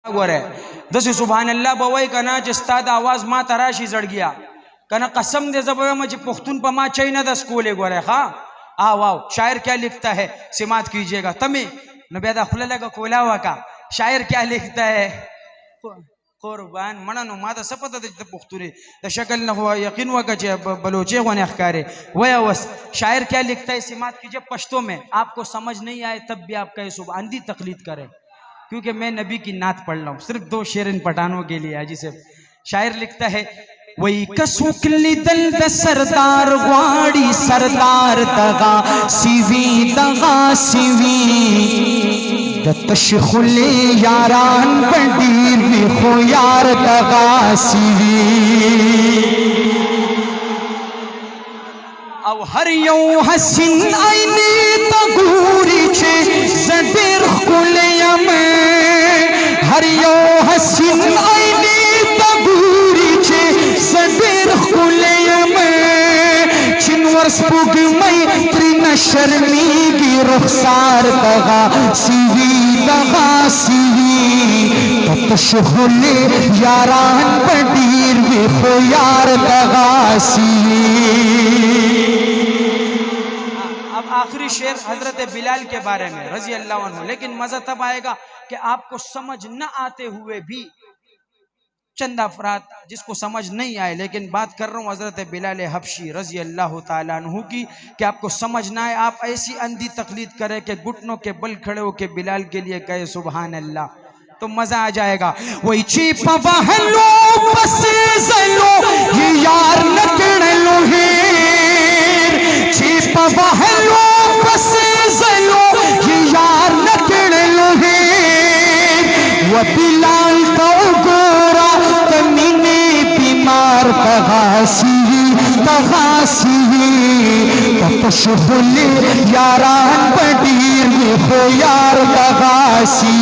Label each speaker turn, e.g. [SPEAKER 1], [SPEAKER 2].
[SPEAKER 1] गोरे दस सुभान अल्लाह बवई कना जिस्ताद आवाज मा तराशी जड़ गया कना कसम दे जब मुझे पुख्तून पमा चाहिए दस कोले गोरे हाँ आ वाओ शायर क्या लिखता है सिमात कीजिएगा तमे नबेदा खुला लगा कोला हुआ का शायर क्या लिखता है कुर्बान मननो माता सपता दे पुख्तूने द शक्ल न हुआ यकीन हुआ का बलोचे होने अखकारे वह वस शायर क्या लिखता है सिमात कीजिए पश्तो में आपको समझ नहीं आए तब भी आपका ये सुबह अंधी तकलीद करे क्योंकि मैं नबी की नात पढ़ रहा हूँ सिर्फ दो शेर इन पठानों के लिए है जिसे शायर लिखता है वही कसुकली दल द सरदार वाड़ी सरदार दगा सिवी दतशखुले यारान पंडीर भी खो यार दगा सिवी अब हर यो हसीन आईने तगूरी छे जडीर खुलेयम हर यो हसीन आईने तगूरी छे जडीर खुलेयम चिनवर स्पुग मई त्रिन शर्मीगी रुखसार दगा सिवी ततशखुले यारान पंडीर भी खो यार दगा सिवी। अब आखिरी शेर हजरत बिलाल के बारे में रजी अल्लाह अन्हु लेकिन मजा तब आएगा कि आपको समझ न आते हुए भी चंद अफराद जिसको समझ नहीं आए लेकिन बात कर रहा हूँ हजरत बिलाल हबशी रजी अल्लाह ताला अन्हु की कि आपको समझ ना आए आप ऐसी अंधी तकलीद करें कि घुटनों के बल खड़े हो के बिलाल के लिए कहे सुभान अल्लाह तो मजा आ जाएगा वही चीपा बहलो बस जलो ये यार नकड़लो है चीपा बहलो बस जलो ये यार नकड़लो है वो बिलाल तो गोरा तमीने बीमार तगासी ततशखुले यारान पंडीर में खो यार तगासी।